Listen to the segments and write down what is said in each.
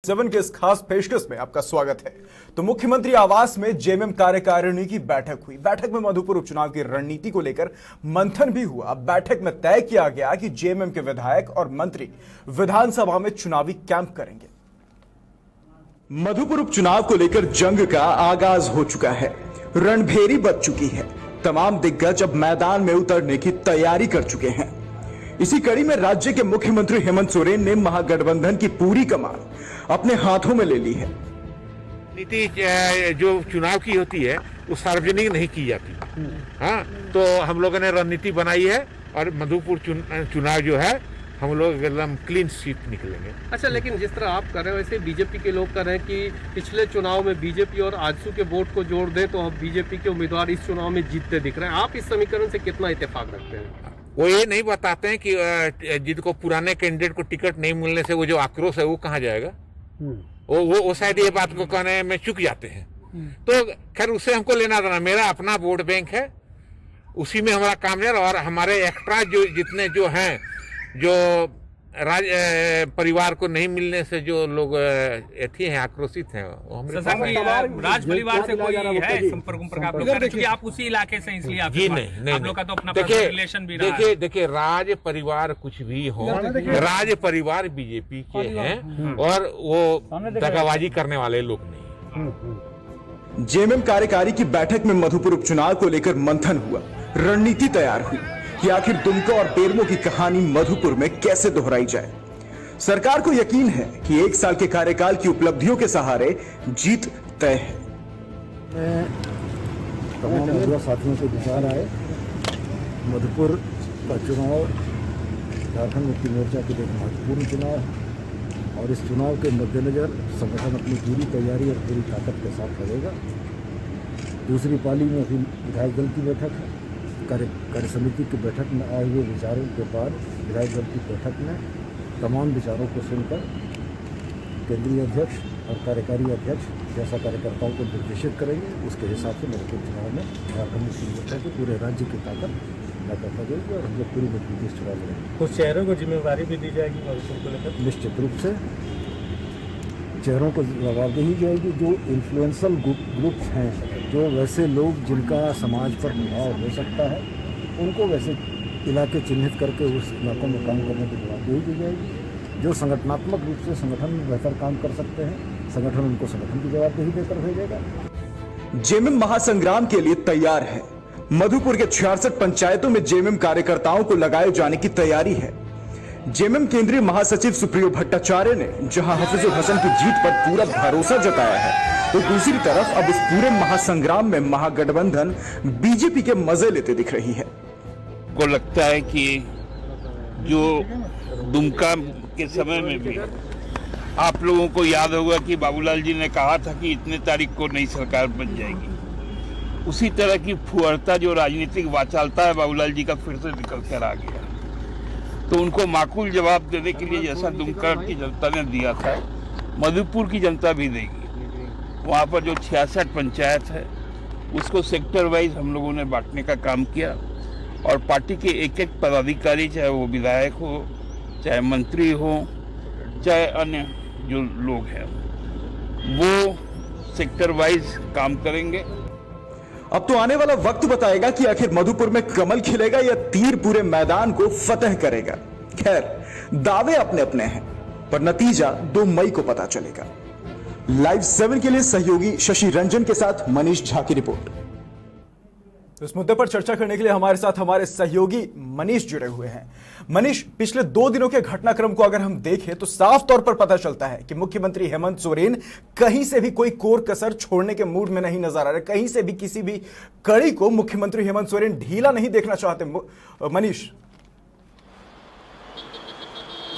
7 के इस खास पेशकश में आपका स्वागत है। तो मुख्यमंत्री आवास में जेएमएम कार्यकारिणी की बैठक हुई। बैठक में मधुपुर उपचुनाव की रणनीति को लेकर मंथन भी हुआ। बैठक में तय किया गया कि जेएमएम के विधायक और मंत्री विधानसभा में चुनावी कैंप करेंगे। मधुपुर उपचुनाव को लेकर जंग का आगाज हो चुका है। रणभेरी बज चुकी है। तमाम दिग्गज अब मैदान में उतरने की तैयारी कर चुके हैं। इसी कड़ी में राज्य के मुख्यमंत्री हेमंत सोरेन ने महागठबंधन की पूरी कमान अपने हाथों में ले ली है। नीति जो चुनाव की होती है वो सार्वजनिक नहीं की जाती। हाँ, तो हम लोगों ने रणनीति बनाई है और मधुपुर चुनाव जो है हम लोग एकदम क्लीन स्वीप निकलेंगे। अच्छा, लेकिन जिस तरह आप कर रहे हैं वैसे बीजेपी के लोग कर रहे हैं कि पिछले चुनाव में बीजेपी और आजसू के वोट को जोड़ दें तो अब बीजेपी के उम्मीदवार इस चुनाव में जीतते दिख रहे हैं। आप इस समीकरण से कितना इत्तेफाक रखते हैं? वो ये नहीं बताते हैं कि जिनको पुराने कैंडिडेट को टिकट नहीं मिलने से वो जो आक्रोश है वो कहाँ जाएगा। वो शायद ये बात को कहने में चुक जाते हैं। तो खैर उससे हमको लेना देना, मेरा अपना वोट बैंक है, उसी में हमारा काम है। और हमारे एक्स्ट्रा जो जितने जो हैं जो परिवार को नहीं मिलने से जो लोग आक्रोशित हैं वो हमारे राज परिवार से कोई है संपर्क आप लोग क्योंकि आप उसी इलाके से इसलिए आप जी नहीं आप लोग का तो अपना रिलेशन भी रहा है। देखिए राज परिवार कुछ भी हो, राज परिवार बीजेपी के हैं और वो दगाबाजी करने वाले लोग नहीं। जेएमएम कार्यकारी की बैठक में मधुपुर उपचुनाव को लेकर मंथन हुआ। रणनीति तैयार हुई कि आखिर दुमका और बेरमो की कहानी मधुपुर में कैसे दोहराई जाए। सरकार को यकीन है कि 1 साल के कार्यकाल की उपलब्धियों के सहारे जीत तय है। तमाम युवा साथियों के विचार आए। मधुपुर का चुनाव झारखंड मुक्ति मोर्चा के लिए महत्वपूर्ण चुनाव है और इस चुनाव के मद्देनजर संगठन अपनी पूरी तैयारी और पूरी ताकत के साथ लगेगा। दूसरी पाली में अभी विधायक दल की बैठक है। कार्य समिति की बैठक में आए हुए विचारों के बाद विधायक दल की बैठक में तमाम विचारों को सुनकर केंद्रीय अध्यक्ष और कार्यकारी अध्यक्ष जैसा कार्यकर्ताओं को निर्देशित करेंगे उसके हिसाब से मधुपुर चुनाव में झारखंड मुक्ति मोर्चा के पूरे राज्य की ताकत लगातार जाएगी और हम लोग पूरी मजबूती से चुनाव लड़ेंगे। कुछ चेहरों को जिम्मेवारी भी दी जाएगी मधुपुर को लेकर? निश्चित रूप से चेहरों को जवाबदेही जाएगी। जो इन्फ्लुएंशियल ग्रुप्स हैं, जो वैसे लोग जिनका समाज पर प्रभाव हो सकता है, उनको वैसे इलाके चिन्हित करके उस इलाकों में काम करने की जवाबदेही दी जाएगी। जो संगठनात्मक रूप से संगठन में बेहतर काम कर सकते हैं, संगठन उनको संगठन की जवाबदेही देकर भेजेगा। जेएमएम महासंग्राम के लिए तैयार है। मधुपुर के 66 पंचायतों में जेएमएम कार्यकर्ताओं को लगाए जाने की तैयारी है। जेएमएम केंद्रीय महासचिव सुप्रियो भट्टाचार्य ने जहां हफीजुल हसन की जीत पर पूरा भरोसा जताया है, तो दूसरी तरफ अब इस पूरे महासंग्राम में महागठबंधन बीजेपी के मजे लेते दिख रही है। को लगता है कि जो दुमका के समय में भी आप लोगों को याद होगा कि बाबूलाल जी ने कहा था कि इतने तारीख को नई सरकार बन जाएगी। उसी तरह की फुहरता जो राजनीतिक वाचालता है बाबूलाल जी का फिर से निकल कर आ गया। तो उनको माकूल जवाब देने के लिए जैसा दुमका की जनता ने दिया था, मधुपुर की जनता भी देगी। वहाँ पर जो 66 पंचायत है उसको सेक्टर वाइज हम लोगों ने बांटने का काम किया और पार्टी के एक एक पदाधिकारी, चाहे वो विधायक हो, चाहे मंत्री हो, चाहे अन्य जो लोग हैं, वो सेक्टर वाइज काम करेंगे। अब तो आने वाला वक्त बताएगा कि आखिर मधुपुर में कमल खिलेगा या तीर पूरे मैदान को फतह करेगा। खैर, दावे अपने अपने हैं, पर नतीजा 2 मई को पता चलेगा। लाइव 7 के लिए सहयोगी शशि रंजन के साथ मनीष झा की रिपोर्ट। तो इस मुद्दे पर चर्चा करने के लिए हमारे साथ हमारे सहयोगी मनीष जुड़े हुए हैं। मनीष, पिछले 2 दिनों के घटनाक्रम को अगर हम देखें तो साफ तौर पर पता चलता है कि मुख्यमंत्री हेमंत सोरेन कहीं से भी कोई कोर कसर छोड़ने के मूड में नहीं नजर आ रहे। कहीं से भी किसी भी कड़ी को मुख्यमंत्री हेमंत सोरेन ढीला नहीं देखना चाहते। मनीष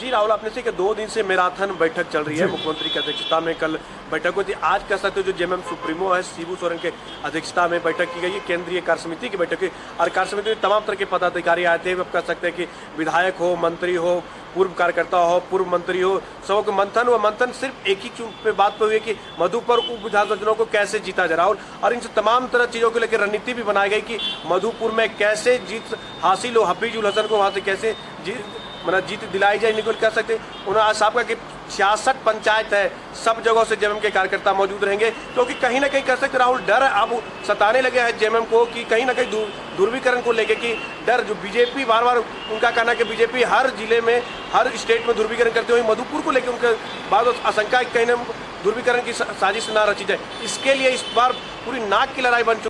जी राहुल, आपने से कि 2 दिन से मैराथन बैठक चल रही है। मुख्यमंत्री की अध्यक्षता में कल बैठक हुई थी। आज कह सकते हो जो जेएमएम सुप्रीमो है शिबू सोरेन के अध्यक्षता में बैठक की गई है। केंद्रीय कार्य समिति की बैठक हुई और कार्य समिति में तमाम तरह के पदाधिकारी आए थे। आप कह सकते हैं कि विधायक हो, मंत्री हो, पूर्व कार्यकर्ता हो, पूर्व मंत्री हो, सबों के मंथन हुआ। मंथन सिर्फ एक ही पे बात पर हुई है कि मधुपुर उप विधानसभा चुनाव को कैसे जीता जा राहुल, और इन तमाम तरह चीजों को लेकर रणनीति भी बनाई गई कि मधुपुर में कैसे जीत हासिल हो, हफीजुल हसन को वहां से कैसे जीत दिलाई जाए। निकल कह सकते हैं उन्होंने आज साहब का कि 66 पंचायत है, सब जगहों से जेएमएम के कार्यकर्ता मौजूद रहेंगे, क्योंकि कहीं ना कहीं कह सकते राहुल डर अब सताने लगे हैं जेएमएम को कि कहीं ना कहीं ध्रुवीकरण को लेके कि डर जो बीजेपी बार बार उनका कहना कि बीजेपी हर जिले में हर स्टेट में ध्रुवीकरण करते हुए मधुपुर को लेकर उनके बाद आशंका कहीं ना ध्रुवीकरण की साजिश ना रची जाए, इसके लिए इस बार पूरी नाक की लड़ाई बन चुकी।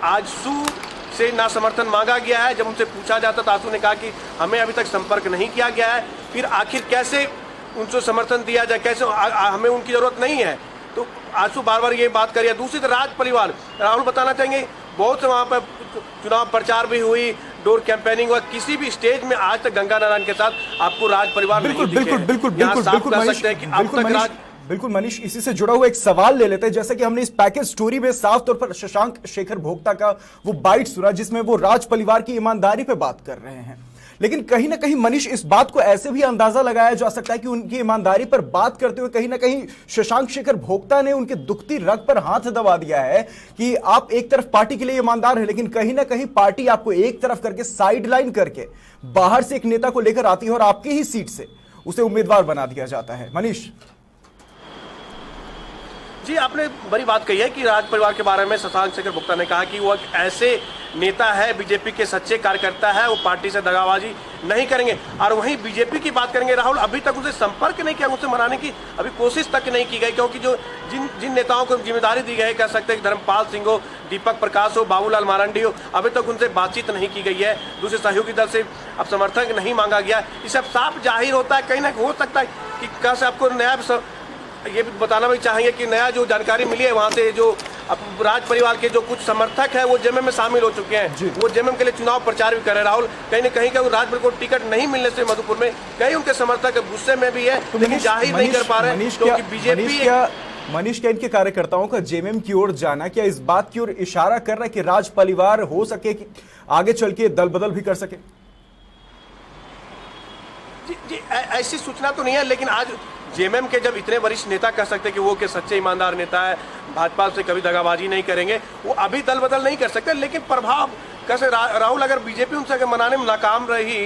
आजसू से ना समर्थन मांगा गया है। जब उनसे पूछा जाता तो आजसू ने कहा कि हमें अभी तक संपर्क नहीं किया गया है। फिर आखिर कैसे उनसे समर्थन दिया जाए, कैसे हमें उनकी जरूरत नहीं है, तो आजसू बार बार ये बात करिए। दूसरी तरफ राज परिवार, राहुल बताना चाहेंगे बहुत से वहां पर चुनाव प्रचार भी हुई, डोर कैंपेनिंग हुआ, किसी भी स्टेज में आज तक गंगा नारायण के साथ आपको राज परिवार बिल्कुल बिल्कुल बिल्कुल बिल्कुल बिल्कुल मनीष, इसी से जुड़ा हुआ एक सवाल ले लेते हैं। जैसे कि हमने इस पैकेज स्टोरी में साफ तौर पर शशांक शेखर भोक्ता का वो बाइट सुना जिसमें वो राज परिवार की ईमानदारी पे बात कर रहे हैं, लेकिन कहीं ना कहीं मनीष इस बात को ऐसे भी अंदाजा लगाया जा सकता है कि उनकी ईमानदारी पर बात करते हुए कहीं ना कहीं शशांक शेखर भोक्ता ने उनके दुखती रग पर हाथ दबा दिया है कि आप एक तरफ पार्टी के लिए ईमानदार है, लेकिन कहीं ना कहीं पार्टी आपको एक तरफ करके साइडलाइन करके बाहर से एक नेता को लेकर आती है और आपकी ही सीट से उसे उम्मीदवार बना दिया जाता है। मनीष जी, आपने बड़ी बात कही है कि राज परिवार के बारे में शशांक शेखर भोक्ता ने कहा कि वो एक ऐसे नेता है, बीजेपी के सच्चे कार्यकर्ता है, वो पार्टी से दगाबाजी नहीं करेंगे। और वहीं बीजेपी की बात करेंगे राहुल, अभी तक उसे संपर्क नहीं किया, उसे मनाने की अभी कोशिश तक नहीं की गई, क्योंकि जो जिन नेताओं को जिम्मेदारी दी गई है, कह सकते हैं धर्मपाल सिंह हो, दीपक प्रकाश हो, बाबूलाल मरांडी हो, अभी तक उनसे बातचीत नहीं की गई है। दूसरे सहयोगी दल से अब समर्थन नहीं मांगा गया। इससे अब साफ जाहिर होता है, कहीं ना हो सकता है कि कैसे आपको नया ये भी बताना भी चाहेंगे कि नया जो जानकारी मिली है वहां से, जो राज परिवार के जो कुछ समर्थक है वो जेएमएम में शामिल हो चुके हैं, वो जेएमएम के लिए चुनाव प्रचार भी कर रहे हैं। राहुल कहीं ना कहीं राज परिवार को टिकट नहीं मिलने से मधुपुर में कई उनके समर्थक गुस्से में भी है, लेकिन जाहिर नहीं कर पा रहे क्योंकि बीजेपी। मनीष क्या इनके कार्यकर्ताओं का जेएमएम की ओर जाना क्या इस बात की ओर इशारा कर रहा है कि राज परिवार हो सके कि आगे चल के दल बदल भी कर सके? जी, ऐसी सूचना तो नहीं है, लेकिन आज जेएमएम के जब इतने वरिष्ठ नेता कह सकते कि वो के सच्चे ईमानदार नेता है, भाजपा से कभी दगाबाजी नहीं करेंगे, वो अभी दल बदल नहीं कर सकते, लेकिन प्रभाव कैसे राहुल अगर बीजेपी उनसे अगर मनाने में नाकाम रही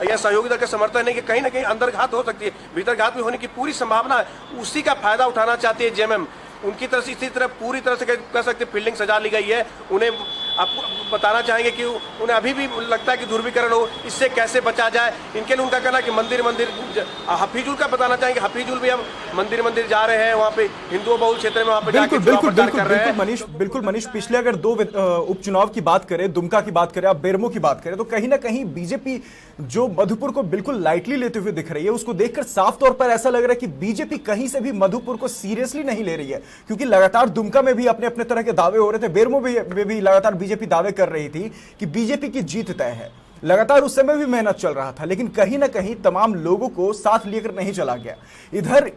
या सहयोगी दल का समर्थन नहीं कि कहीं ना कहीं अंदरघात हो सकती है, भीतरघात भी होने की पूरी संभावना है, उसी का फायदा उठाना चाहती है जेएमएम। उनकी तरफ से इसी तरह पूरी तरह से कह सकते फील्डिंग सजा ली गई है। उन्हें आपको बताना चाहेंगे कि उन्हें अभी भी लगता है कि ध्रुवीकरण हो, इससे कैसे बचा जाए। इनके लिए उनका कहना है कि मंदिर हफीजुल का बताना चाहेंगे, हफीजुल भी हम मंदिर जा रहे हैं, वहाँ पे हिंदुओं बहुल क्षेत्र में वहाँ पे जाके प्रचार कर रहे हैं। मनीष पिछले अगर दो उपचुनाव की बात करें, दुमका की बात करें, आप बेरमो की बात करें, तो कहीं ना कहीं बीजेपी जो मधुपुर को बिल्कुल लाइटली लेते हुए दिख रही है, उसको देखकर साफ तौर पर ऐसा लग रहा है कि बीजेपी कहीं से भी मधुपुर को सीरियसली नहीं ले रही है, क्योंकि लगातार दुमका में भी अपने अपने तरह के दावे हो रहे थे, बेरमो में भी लगातार बीजेपी दावे कर रही थी कि बीजेपी की जीत तय है। लगातार उस समय भी मेहनत चल रहा था, लेकिन कहीं ना कहीं तमाम लोगों को साथ लेकर नहीं चला गया। इधर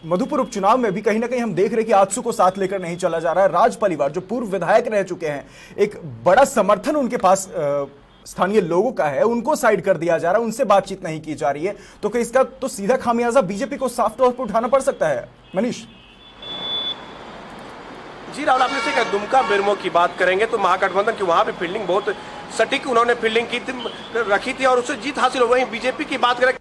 मधुपुर उपचुनाव में भी कहीं ना कहीं हम देख रहे हैं कि आजसू को साथ लेकर नहीं चला जा रहा है। राज परिवार जो पूर्व विधायक रह चुके हैं, एक बड़ा समर्थन उनके पास स्थानीय लोगों का है, उनको साइड कर दिया जा रहा है, उनसे बातचीत नहीं की जा रही है, तो इसका तो सीधा खामियाजा बीजेपी को साफ तौर पर उठाना पड़ सकता है। मनीष जी, राहुल आपने से दुमका बेरमो की बात करेंगे तो महागठबंधन की वहां पे फील्डिंग बहुत सटीक उन्होंने फील्डिंग की रखी थी और उससे जीत हासिल हो गई। बीजेपी की बात करें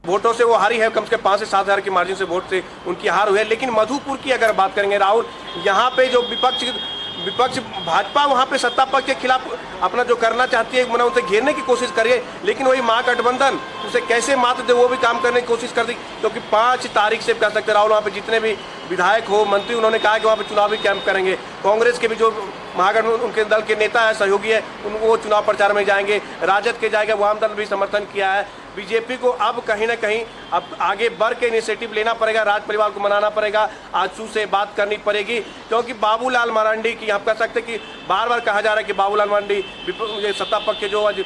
वोटों से वो हारी है, कम से कम 5 से 7 हजार की मार्जिन से वोट से उनकी हार हुई है। लेकिन मधुपुर की अगर बात करेंगे राहुल, यहाँ पे जो विपक्ष भाजपा वहां पे सत्ता पक्ष के खिलाफ अपना जो करना चाहती है, उसे घेरने की कोशिश करिए, लेकिन वही महागठबंधन उसे कैसे मात दे वो भी काम करने की कोशिश कर दी, क्योंकि 5 तारीख से कह सकते राहुल वहाँ पे जितने भी विधायक हो, मंत्री, उन्होंने कहा कि वहाँ पे चुनावी कैंप करेंगे। कांग्रेस के भी जो महागठबंधन उनके दल के नेता है, सहयोगी है, उनको चुनाव प्रचार में जाएंगे, राजद के जाएंगे, वाम दल भी समर्थन किया है। बीजेपी को अब कहीं ना कहीं अब आगे बढ़ के इनिशिएटिव लेना पड़ेगा, राज परिवार को मनाना पड़ेगा, आजसू से बात करनी पड़ेगी, क्योंकि बाबूलाल मरांडी की आप कह सकते कि बार बार कहा जा रहा है कि बाबूलाल मरांडी सत्ता पक्ष के जो आज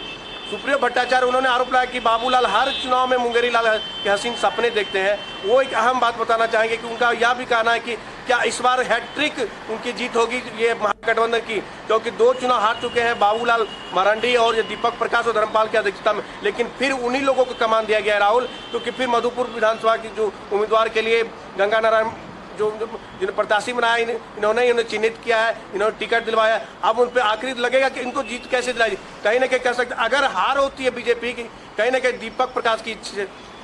सुप्रियो भट्टाचार्य, उन्होंने आरोप लगाया कि बाबूलाल हर चुनाव में मुंगेरी लाल के हसीन सपने देखते हैं। वो एक अहम बात बताना चाहेंगे कि उनका यह भी कहना है कि क्या इस बार हैट्रिक उनकी जीत होगी ये महागठबंधन की, क्योंकि 2 चुनाव हार चुके हैं बाबूलाल मरांडी और ये दीपक प्रकाश और धर्मपाल की अध्यक्षता में, लेकिन फिर उन्हीं लोगों को कमान दिया गया है राहुल, क्योंकि फिर मधुपुर विधानसभा की जो उम्मीदवार के लिए गंगा नारायण जिन्होंने प्रत्याशी बनाया इन्होंने चिन्हित किया है, इन्होंने टिकट दिलवाया, अब उन पे आखिरी लगेगा कि इनको जीत कैसे दिलाई। कहीं ना कहीं कह सकते अगर हार होती है बीजेपी की, कहीं ना कहीं दीपक प्रकाश की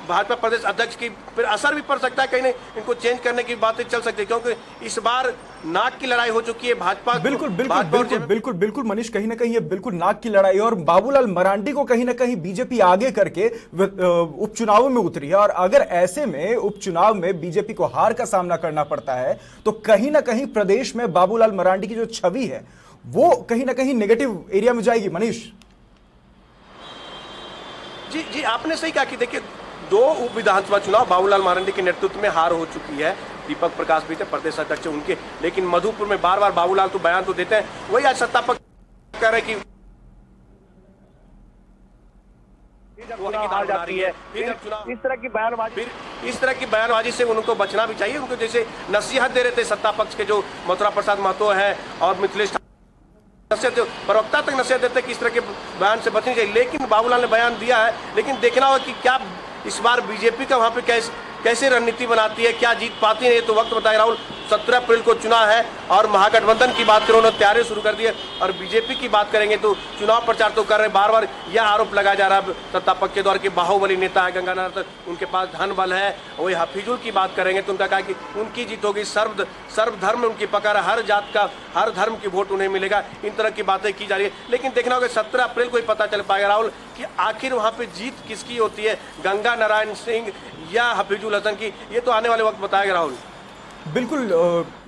भाजपा प्रदेश अध्यक्ष की फिर असर भी पड़ सकता है, कहीं नहीं इनको चेंज करने की बातें चल सकती है, क्योंकि इस बार नाक की लड़ाई हो चुकी है भाजपा। बिल्कुल मनीष, कहीं ना कहीं ये बिल्कुल नाक की लड़ाई, और बाबूलाल मरांडी को कहीं ना कहीं बीजेपी आगे करके उपचुनावों में उतरी है, और अगर ऐसे में उपचुनाव में बीजेपी को हार का सामना करना पड़ता है तो कहीं ना कहीं प्रदेश में बाबूलाल मरांडी की जो छवि है वो कहीं ना कहीं नेगेटिव एरिया में जाएगी। मनीष जी आपने सही कहा कि देखिए 2 उप विधानसभा चुनाव बाबूलाल मरांडी के नेतृत्व में हार हो चुकी है, दीपक प्रकाश भी थे प्रदेश अध्यक्ष उनके, लेकिन मधुपुर में बार बार बाबूलाल तो बयान तो देते हैं, वही आज सत्ता पक्ष कर रहे कि इस तरह की बयानबाजी से उनको बचना भी चाहिए। उनको जैसे नसीहत दे रहे थे सत्ता पक्ष के जो मथुरा प्रसाद महतो है और मिथिलेश प्रवक्ता तक नसीहत देते कि इस तरह के बयान से बचनी चाहिए, लेकिन बाबूलाल ने बयान दिया है। लेकिन देखना होगा कि क्या इस बार बीजेपी का वहां पे कैसे रणनीति बनाती है, क्या जीत पाती है, ये तो वक्त बताएगा। राहुल 17 अप्रैल को चुनाव है और महागठबंधन की बात करें उन्होंने तैयारी शुरू कर दी है, और बीजेपी की बात करेंगे तो चुनाव प्रचार तो कर रहे, बार बार यह आरोप लगाया जा रहा है सत्ता पक्ष के द्वारा कि बाहुबली नेता है गंगानगर तक, उनके पास धन बल है। वही हफीजुल की बात करेंगे तो उनका कहा कि उनकी जीत होगी, सर्वधर्म उनकी पकड़, हर जात का हर धर्म की वोट उन्हें मिलेगा, इन तरह की बातें की जा रही है। लेकिन देखना होगा 17 अप्रैल को ही पता चल पाएगा राहुल कि आखिर वहां पे जीत किसकी होती है, गंगा नारायण सिंह या हफीजुल हसन की, ये तो आने वाले वक्त बताएगा राहुल। बिल्कुल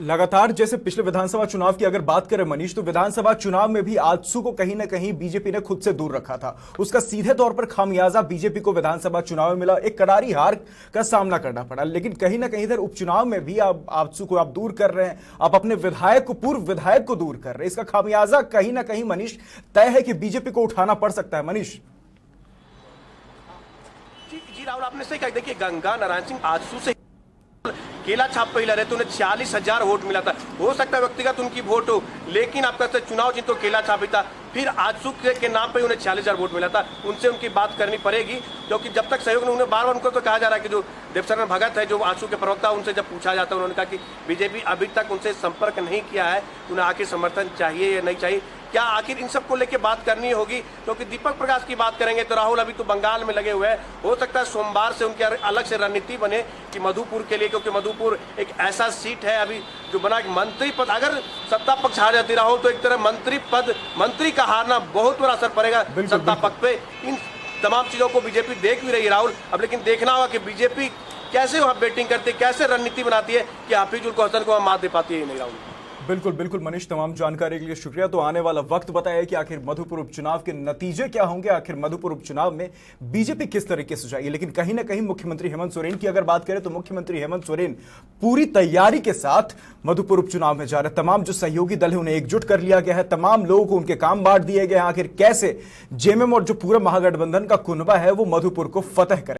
लगातार जैसे पिछले विधानसभा चुनाव की अगर बात करें मनीष, तो विधानसभा चुनाव में भी आजसू को कहीं ना कहीं बीजेपी ने खुद से दूर रखा था, उसका सीधे तौर पर खामियाजा बीजेपी को विधानसभा चुनाव में मिला, एक करारी हार का सामना करना पड़ा। लेकिन कहीं ना कहीं इधर उपचुनाव में भी आप आजसू को आप दूर कर रहे हैं, आप अपने विधायक को, पूर्व विधायक को दूर कर रहे हैं, इसका खामियाजा कहीं ना कहीं मनीष तय है कि बीजेपी को उठाना पड़ सकता है। मनीष जी राहुल आपने सही कहा, देखिए गंगा नारायण सिंह आजसू से केला छाप पे ही लड़े थे, उन्हें 46,000 वोट मिला था। हो सकता है व्यक्तिगत उनकी वोट हो, लेकिन आप कहते चुनाव जीतो केला छाप ही था, फिर आजसू के नाम पे उन्हें 46,000 वोट मिला था। उनसे उनकी बात करनी पड़ेगी, क्योंकि जब तक सहयोग नहीं, उन्हें बार बार उनको तो कहा जा रहा है कि जो देवशरण भगत है जो आजसू के प्रवक्ता, उनसे जब पूछा जाता है उन्होंने कहा कि बीजेपी अभी तक उनसे संपर्क नहीं किया है, उन्हें आखिर समर्थन चाहिए या नहीं चाहिए, क्या आखिर इन सबको लेकर बात करनी होगी। क्योंकि दीपक प्रकाश की बात करेंगे तो राहुल अभी तो बंगाल में लगे हुए हैं, हो सकता है सोमवार से उनकी अलग से रणनीति बने कि मधुपुर के लिए, क्योंकि मधुपुर एक ऐसा सीट है अभी जो बना कि मंत्री पद, अगर सत्ता पक्ष हार जाती राहुल तो एक तरह मंत्री का हारना बहुत बड़ा असर पड़ेगा सत्ता पक्ष पे। इन तमाम चीजों को बीजेपी देख भी रही है राहुल, अब लेकिन देखना होगा कि बीजेपी कैसे वहां बैटिंग करती है, कैसे रणनीति बनाती है कि हफीजुल हसन को वहां मात दे पाती है नहीं राहुल। बिल्कुल मनीष, तमाम जानकारी के लिए शुक्रिया। तो आने वाला वक्त बताया कि आखिर मधुपुर उपचुनाव के नतीजे क्या होंगे, आखिर मधुपुर उपचुनाव में बीजेपी किस तरीके से जाएगी। लेकिन कहीं ना कहीं मुख्यमंत्री हेमंत सोरेन की अगर बात करें तो मुख्यमंत्री हेमंत सोरेन पूरी तैयारी के साथ मधुपुर उपचुनाव में जा रहे, तमाम जो सहयोगी दल है उन्हें एकजुट कर लिया गया है, तमाम लोगों को उनके काम बांट दिए गए हैं, आखिर कैसे जेएमएम और जो पूरा महागठबंधन का कुनबा है वो मधुपुर को फतह करे।